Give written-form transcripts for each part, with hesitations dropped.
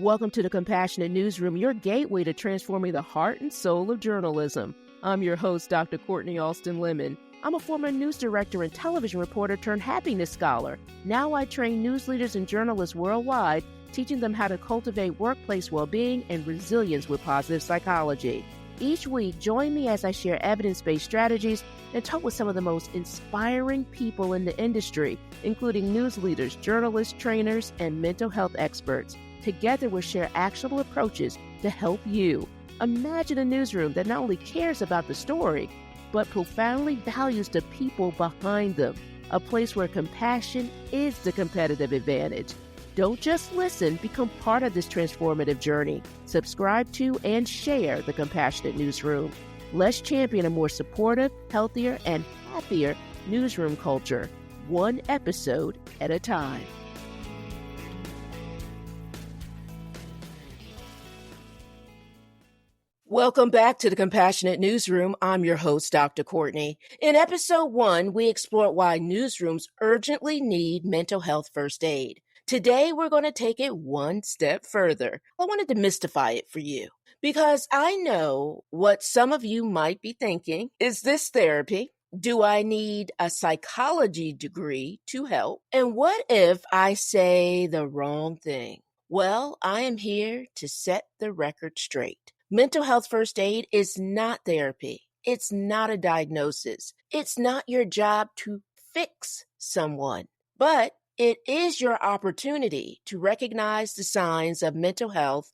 Welcome to the Compassionate Newsroom, your gateway to transforming the heart and soul of journalism. I'm your host, Dr. Kortni Alston Lemon. I'm a former news director and television reporter turned happiness scholar. Now I train news leaders and journalists worldwide, teaching them how to cultivate workplace well-being and resilience with positive psychology. Each week, join me as I share evidence-based strategies and talk with some of the most inspiring people in the industry, including news leaders, journalists, trainers, and mental health experts. Together, we'll share actionable approaches to help you. Imagine a newsroom that not only cares about the story, but profoundly values the people behind them, a place where compassion is the competitive advantage. Don't just listen, become part of this transformative journey. Subscribe to and share the Compassionate Newsroom. Let's champion a more supportive, healthier, and happier newsroom culture, one episode at a time. Welcome back to the Compassionate Newsroom. I'm your host, Dr. Kortni. In episode 1, we explored why newsrooms urgently need mental health first aid. Today, we're going to take it one step further. I want to demystify it for you because I know what some of you might be thinking. Is this therapy? Do I need a psychology degree to help? And what if I say the wrong thing? Well, I am here to set the record straight. Mental health first aid is not therapy. It's not a diagnosis. It's not your job to fix someone, but it is your opportunity to recognize the signs of mental health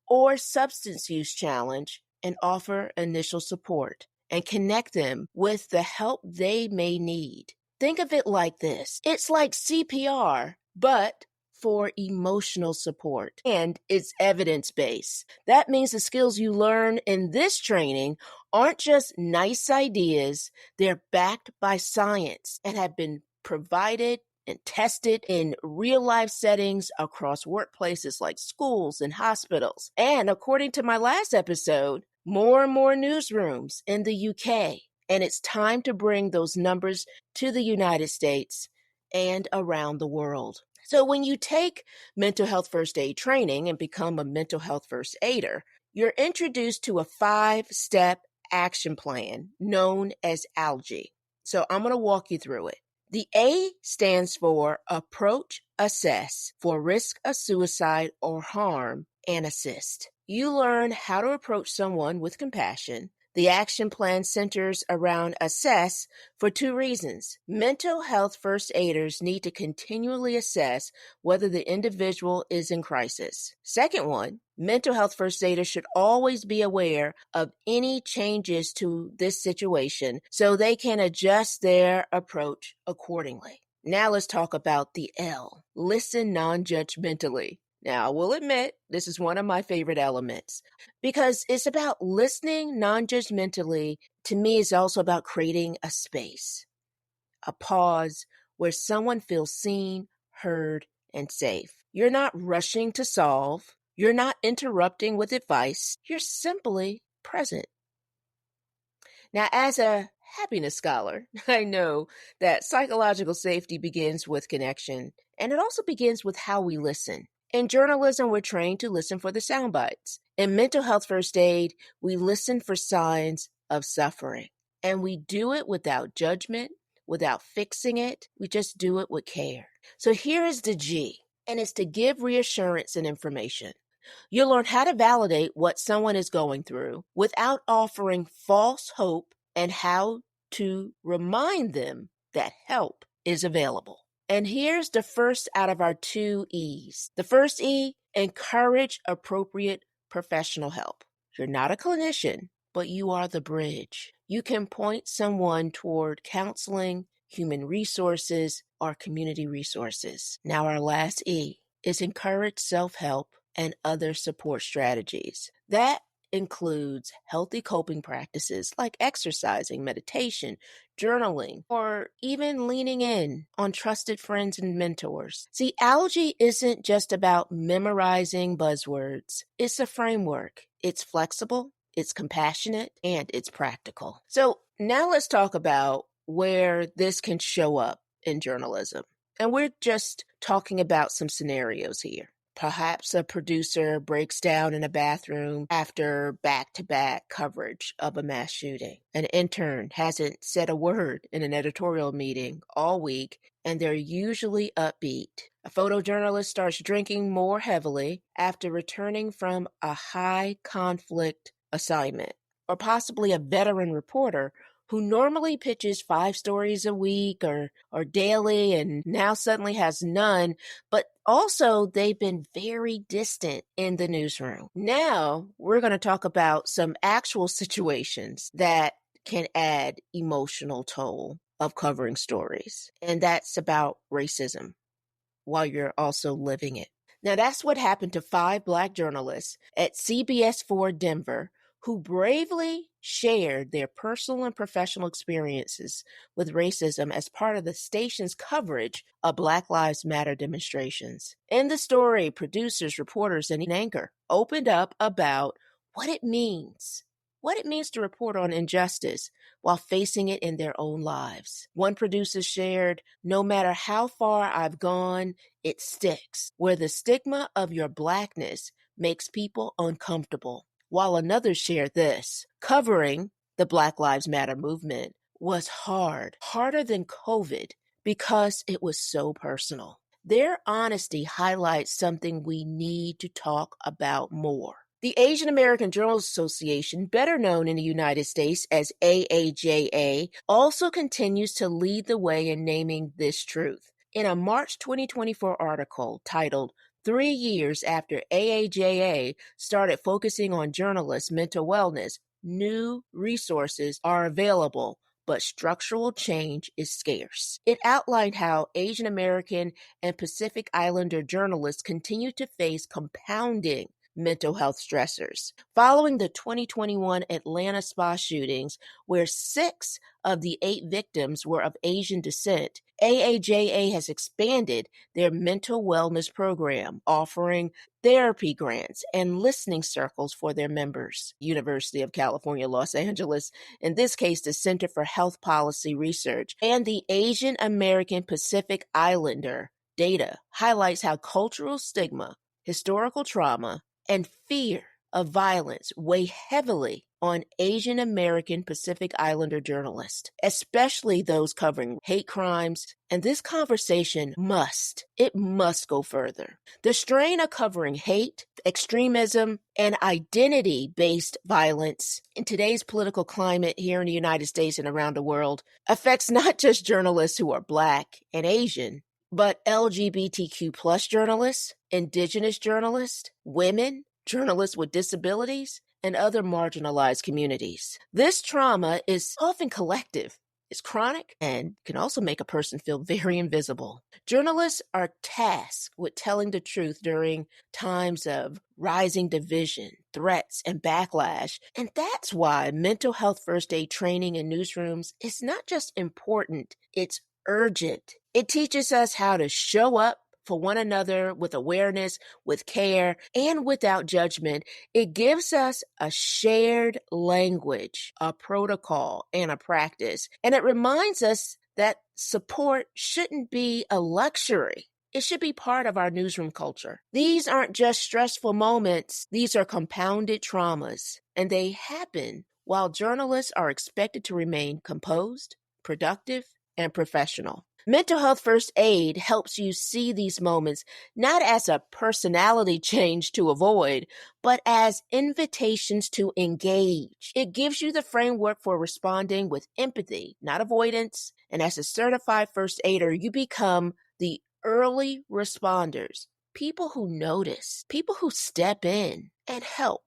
or substance use challenge and offer initial support and connect them with the help they may need. Think of it like this. It's like CPR, but for emotional support, and it's evidence-based. That means the skills you learn in this training aren't just nice ideas, they're backed by science and have been provided and tested in real-life settings across workplaces like schools and hospitals. And according to my last episode, more and more newsrooms in the UK, and it's time to bring those numbers to the United States and around the world. So when you take mental health first aid training and become a mental health first aider, you're introduced to a 5-step action plan known as ALGEE. So I'm going to walk you through it. The A stands for approach, assess, for risk of suicide or harm, and assist. You learn how to approach someone with compassion. The action plan centers around assess for 2 reasons. Mental health first aiders need to continually assess whether the individual is in crisis. Second one, mental health first aiders should always be aware of any changes to this situation so they can adjust their approach accordingly. Now let's talk about the L. Listen nonjudgmentally. Now, I will admit, this is one of my favorite elements because it's about listening non-judgmentally. To me, it's also about creating a space, a pause where someone feels seen, heard, and safe. You're not rushing to solve. You're not interrupting with advice. You're simply present. Now, as a happiness scholar, I know that psychological safety begins with connection, and it also begins with how we listen. In journalism, we're trained to listen for the sound bites. In mental health first aid, we listen for signs of suffering. And we do it without judgment, without fixing it. We just do it with care. So here is the G, and it's to give reassurance and information. You'll learn how to validate what someone is going through without offering false hope and how to remind them that help is available. And here's the first out of our 2 E's. The first E, encourage appropriate professional help. You're not a clinician, but you are the bridge. You can point someone toward counseling, human resources, or community resources. Now our last E is encourage self-help and other support strategies. That includes healthy coping practices like exercising, meditation, journaling, or even leaning in on trusted friends and mentors. See, ALGEE isn't just about memorizing buzzwords. It's a framework. It's flexible, it's compassionate, and it's practical. So now let's talk about where this can show up in journalism. And we're just talking about some scenarios here. Perhaps a producer breaks down in a bathroom after back-to-back coverage of a mass shooting. An intern hasn't said a word in an editorial meeting all week, and they're usually upbeat. A photojournalist starts drinking more heavily after returning from a high-conflict assignment. Or possibly a veteran reporter who normally pitches 5 stories a week or daily and now suddenly has none, but also they've been very distant in the newsroom. Now we're going to talk about some actual situations that can add emotional toll of covering stories, and that's about racism while you're also living it. Now that's what happened to 5 Black journalists at CBS 4 Denver who bravely shared their personal and professional experiences with racism as part of the station's coverage of Black Lives Matter demonstrations. In the story, producers, reporters, and an anchor opened up about what it means to report on injustice while facing it in their own lives. One producer shared, "No matter how far I've gone, it sticks, where the stigma of your Blackness makes people uncomfortable." While another shared this, covering the Black Lives Matter movement was harder than COVID, because it was so personal. Their honesty highlights something we need to talk about more. The Asian American Journalists Association, better known in the United States as AAJA, also continues to lead the way in naming this truth. In a March 2024 article titled 3 years after AAJA started focusing on journalists' mental wellness, new resources are available, but structural change is scarce. It outlined how Asian American and Pacific Islander journalists continue to face compounding mental health stressors. Following the 2021 Atlanta spa shootings, where 6 of the 8 victims were of Asian descent, AAJA has expanded their mental wellness program, offering therapy grants and listening circles for their members. University of California, Los Angeles, in this case, the Center for Health Policy Research, and the Asian American Pacific Islander data highlights how cultural stigma, historical trauma, and fear of violence weigh heavily on Asian American Pacific Islander journalists, especially those covering hate crimes. And this conversation must go further. The strain of covering hate, extremism, and identity-based violence in today's political climate here in the United States and around the world affects not just journalists who are Black and Asian, but LGBTQ plus journalists, Indigenous journalists, women, journalists with disabilities, and other marginalized communities. This trauma is often collective, is chronic, and can also make a person feel very invisible. Journalists are tasked with telling the truth during times of rising division, threats, and backlash. And that's why mental health first aid training in newsrooms is not just important, it's urgent. It teaches us how to show up for one another with awareness, with care, and without judgment. It gives us a shared language, a protocol, and a practice. And it reminds us that support shouldn't be a luxury. It should be part of our newsroom culture. These aren't just stressful moments. These are compounded traumas, and they happen while journalists are expected to remain composed, productive, and professional. Mental health first aid helps you see these moments not as a personality change to avoid, but as invitations to engage. It gives you the framework for responding with empathy, not avoidance. And as a certified first aider, you become the early responders, people who notice, people who step in and help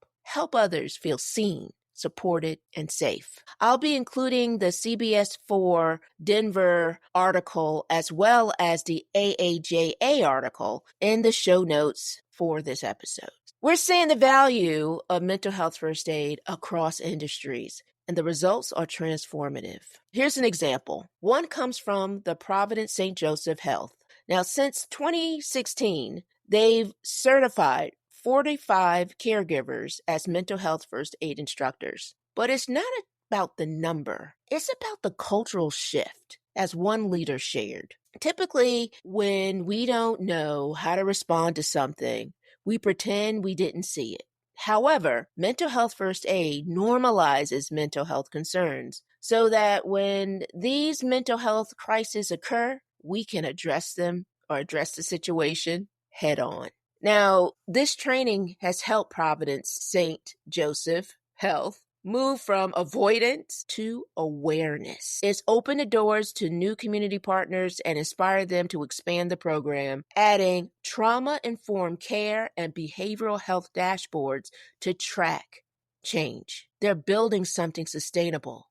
others feel seen, supported, and safe. I'll be including the CBS 4 Denver article as well as the AAJA article in the show notes for this episode. We're seeing the value of mental health first aid across industries, and the results are transformative. Here's an example. One comes from the Providence St. Joseph Health. Now, since 2016, they've certified 45 caregivers as mental health first aid instructors. But it's not about the number. It's about the cultural shift, as one leader shared. Typically, when we don't know how to respond to something, We pretend we didn't see it. However, mental health first aid normalizes mental health concerns so that when these mental health crises occur, we can address them or address the situation head on. Now, this training has helped Providence St. Joseph Health move from avoidance to awareness. It's opened the doors to new community partners and inspired them to expand the program, adding trauma-informed care and behavioral health dashboards to track change. They're building something sustainable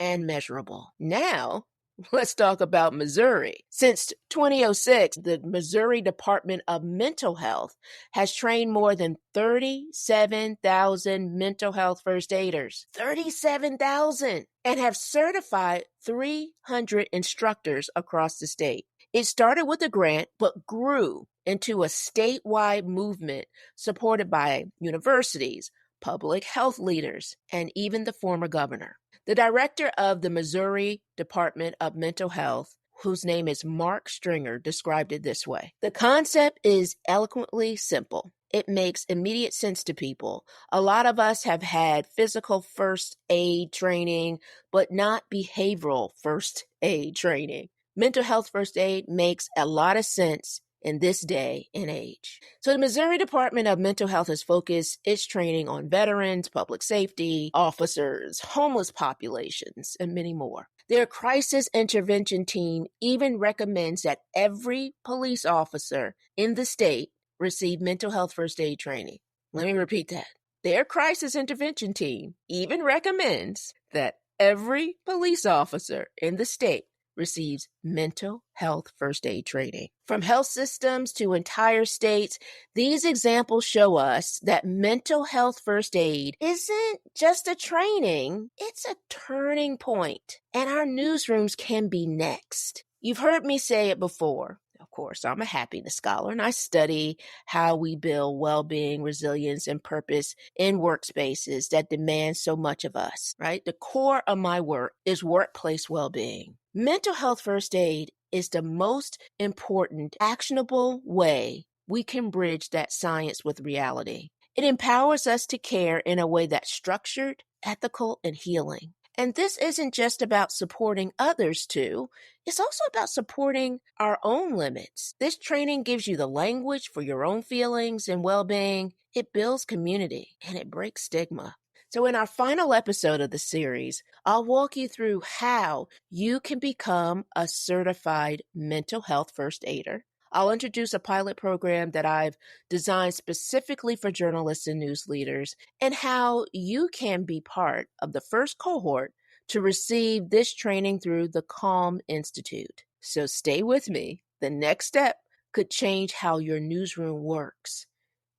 and measurable. Now, let's talk about Missouri. Since 2006, the Missouri Department of Mental Health has trained more than 37,000 mental health first aiders. 37,000! And have certified 300 instructors across the state. It started with a grant, but grew into a statewide movement supported by universities, public health leaders, and even the former governor. The director of the Missouri Department of Mental Health, whose name is Mark Stringer, described it this way. The concept is eloquently simple. It makes immediate sense to people. A lot of us have had physical first aid training, but not behavioral first aid training. Mental health first aid makes a lot of sense in this day and age. So the Missouri Department of Mental Health has focused its training on veterans, public safety, officers, homeless populations, and many more. Their crisis intervention team even recommends that every police officer in the state receive mental health first aid training. Let me repeat that. Their crisis intervention team even recommends that every police officer in the state receives mental health first aid training. From health systems to entire states, these examples show us that mental health first aid isn't just a training, it's a turning point. And our newsrooms can be next. You've heard me say it before. Of course, I'm a happiness scholar and I study how we build well-being, resilience, and purpose in workspaces that demand so much of us, right? The core of my work is workplace well-being. Mental health first aid is the most important, actionable way we can bridge that science with reality. It empowers us to care in a way that's structured, ethical, and healing. And this isn't just about supporting others too, it's also about supporting our own limits. This training gives you the language for your own feelings and well-being. It builds community and it breaks stigma. So in our final episode of the series, I'll walk you through how you can become a certified mental health first aider. I'll introduce a pilot program that I've designed specifically for journalists and news leaders, and how you can be part of the first cohort to receive this training through the Calm Institute. So stay with me. The next step could change how your newsroom works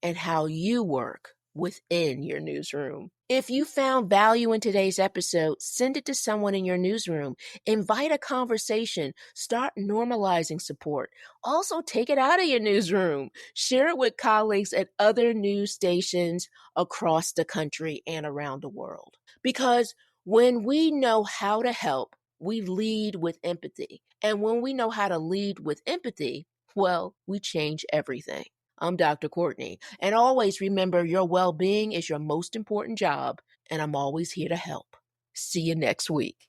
and how you work within your newsroom. If you found value in today's episode, send it to someone in your newsroom. Invite a conversation. Start normalizing support. Also, take it out of your newsroom. Share it with colleagues at other news stations across the country and around the world. Because when we know how to help, we lead with empathy. And when we know how to lead with empathy, well, we change everything. I'm Dr. Kortni, and always remember your well-being is your most important job, and I'm always here to help. See you next week.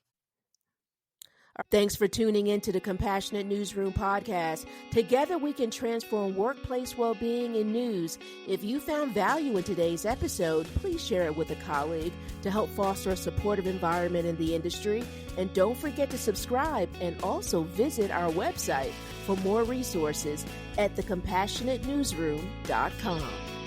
Thanks for tuning in to the Compassionate Newsroom podcast. Together we can transform workplace well-being in news. If you found value in today's episode, please share it with a colleague to help foster a supportive environment in the industry. And don't forget to subscribe and also visit our website for more resources at thecompassionate.newsroom.com.